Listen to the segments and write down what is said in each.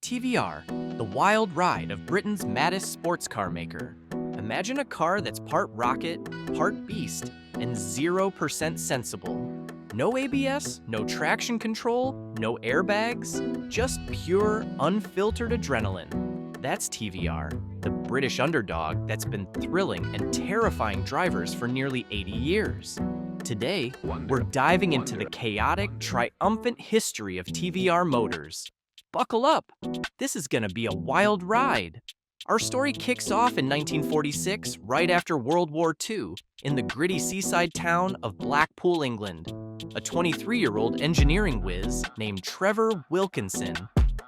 TVR, the wild ride of Britain's maddest sports car maker. Imagine a car that's part rocket, part beast, and 0% sensible. No ABS, no traction control, no airbags, just pure, unfiltered adrenaline. That's TVR, the British underdog that's been thrilling and terrifying drivers for nearly 80 years. Today, we're diving into the chaotic, triumphant history of TVR motors. Buckle up! This is gonna be a wild ride. Our story kicks off in 1946, right after World War II, in the gritty seaside town of Blackpool, England. A 23-year-old engineering whiz named Trevor Wilkinson,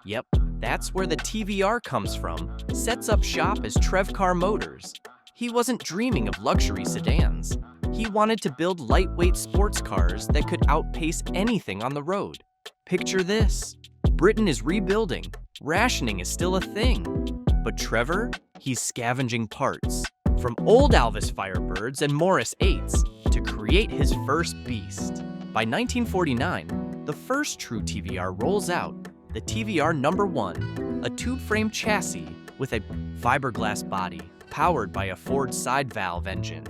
yep, that's where the TVR comes from, sets up shop as Trevcar Motors. He wasn't dreaming of luxury sedans. He wanted to build lightweight sports cars that could outpace anything on the road. Picture this. Britain is rebuilding. Rationing is still a thing. But Trevor, he's scavenging parts, from old Alvis Firebirds and Morris 8s to create his first beast. By 1949, the first true TVR rolls out, the TVR number 1, a tube-frame chassis with a fiberglass body powered by a Ford side valve engine.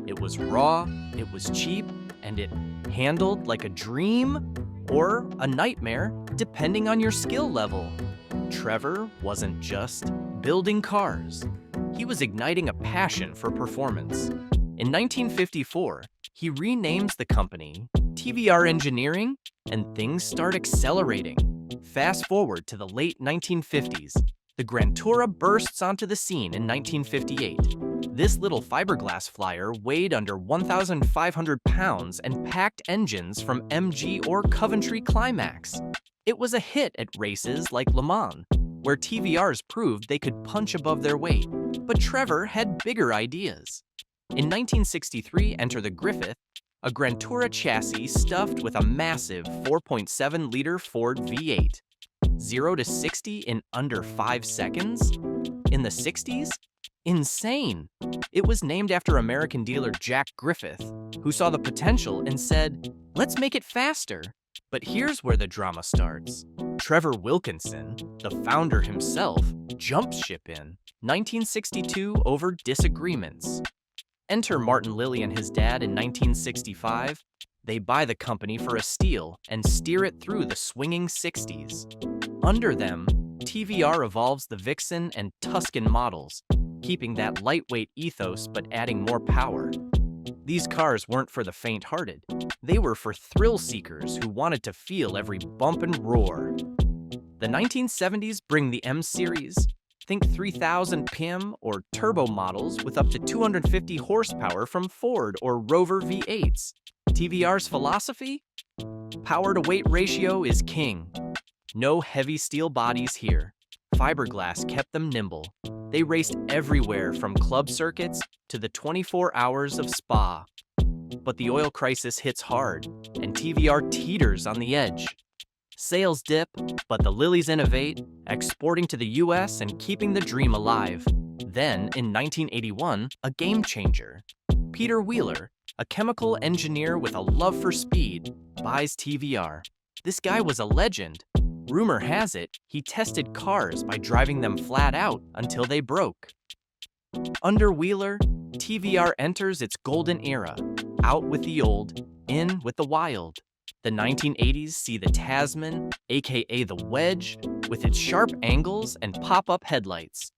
It was raw, it was cheap, and it handled like a dream or a nightmare, depending on your skill level. Trevor wasn't just building cars. He was igniting a passion for performance. In 1954, he renames the company TVR Engineering, and things start accelerating. Fast forward to the late 1950s, the Grantura bursts onto the scene in 1958. This little fiberglass flyer weighed under 1,500 pounds and packed engines from MG or Coventry Climax. It was a hit at races like Le Mans, where TVRs proved they could punch above their weight. But Trevor had bigger ideas. In 1963, enter the Griffith, a Grantura chassis stuffed with a massive 4.7-liter Ford V8. 0 to 60 in under 5 seconds? In the 60s? Insane! It was named after American dealer Jack Griffith, who saw the potential and said, "Let's make it faster." But here's where the drama starts. Trevor Wilkinson, the founder himself, jumps ship in 1962 over disagreements. Enter Martin Lilly and his dad in 1965. They buy the company for a steal and steer it through the swinging 60s. Under them, TVR evolves the Vixen and Tuscan models, keeping that lightweight ethos but adding more power. These cars weren't for the faint-hearted. They were for thrill-seekers who wanted to feel every bump and roar. The 1970s bring the M-Series. Think 3000 PIM or turbo models with up to 250 horsepower from Ford or Rover V8s. TVR's philosophy? Power-to-weight ratio is king. No heavy steel bodies here. Fiberglass kept them nimble. They raced everywhere from club circuits to the 24 hours of Spa. But the oil crisis hits hard, and TVR teeters on the edge. Sales dip, but the Lillys innovate, exporting to the US and keeping the dream alive. Then, in 1981, a game changer. Peter Wheeler, a chemical engineer with a love for speed, buys TVR. This guy was a legend. Rumor has it, he tested cars by driving them flat out until they broke. Under Wheeler, TVR enters its golden era. Out with the old, in with the wild. The 1980s see the Tasman, aka the Wedge, with its sharp angles and pop-up headlights.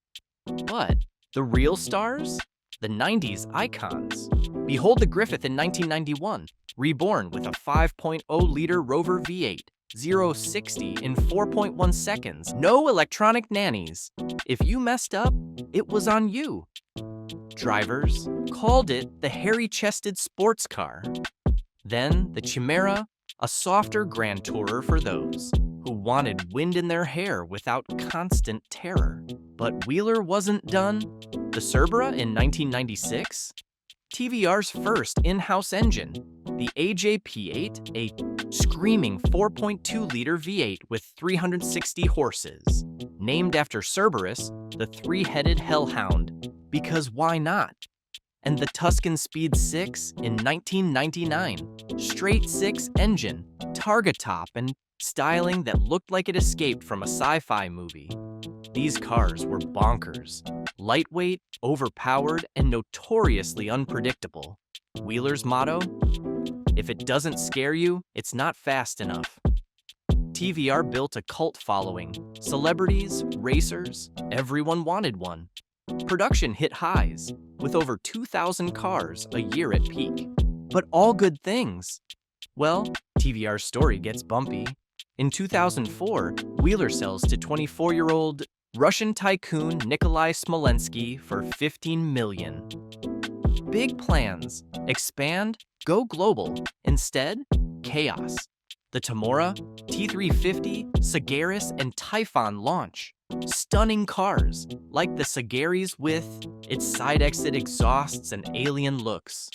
But the real stars? The 90s icons. Behold the Griffith in 1991, reborn with a 5.0-liter Rover V8. 0-60 in 4.1 seconds. No electronic nannies. If you messed up, it was on you. Drivers called it the hairy-chested sports car. Then the Chimera, a softer Grand Tourer for those who wanted wind in their hair without constant terror. But Wheeler wasn't done. The Cerbera in 1996? TVR's first in-house engine, the AJP8, a screaming 4.2-liter V8 with 360 horses, named after Cerberus, the three-headed hellhound, because why not? And the Tuscan Speed 6 in 1999, straight 6 engine, targa top, and styling that looked like it escaped from a sci-fi movie. These cars were bonkers, lightweight, overpowered, and notoriously unpredictable. Wheeler's motto? If it doesn't scare you, it's not fast enough. TVR built a cult following. Celebrities, racers, everyone wanted one. Production hit highs, with over 2,000 cars a year at peak. But all good things. Well, TVR's story gets bumpy. In 2004, Wheeler sells to 24-year-old Russian tycoon Nikolai Smolensky for $15 million. Big plans. Expand, go global. Instead, chaos. The Tamora, T350, Sagaris, and Typhon launch. Stunning cars, like the Sagaris with its side exit exhausts and alien looks.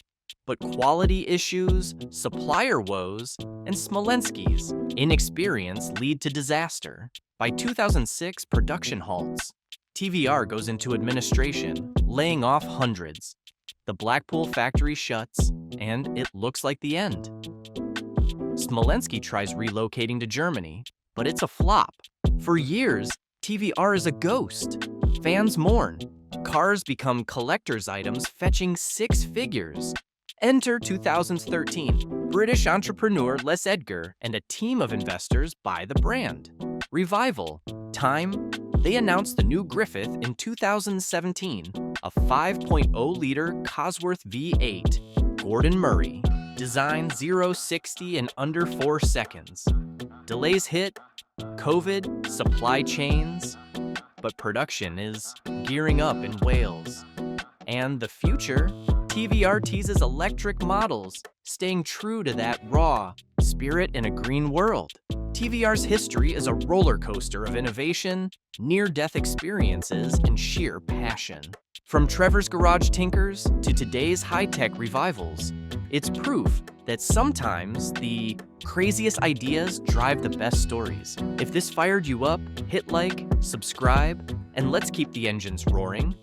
But quality issues, supplier woes, and Smolensky's inexperience lead to disaster. By 2006, production halts. TVR goes into administration, laying off hundreds. The Blackpool factory shuts, and it looks like the end. Smolensky tries relocating to Germany, but it's a flop. For years, TVR is a ghost. Fans mourn. Cars become collector's items fetching six figures. Enter 2013. British entrepreneur Les Edgar and a team of investors buy the brand. Revival. Time? They announced the new Griffith in 2017, a 5.0-liter Cosworth V8. Gordon Murray. Design 0-60 in under 4 seconds. Delays hit, COVID, supply chains, but production is gearing up in Wales. And the future? TVR teases electric models, staying true to that raw spirit in a green world. TVR's history is a roller coaster of innovation, near-death experiences, and sheer passion. From Trevor's Garage Tinkers to today's high-tech revivals, it's proof that sometimes the craziest ideas drive the best stories. If this fired you up, hit like, subscribe, and let's keep the engines roaring.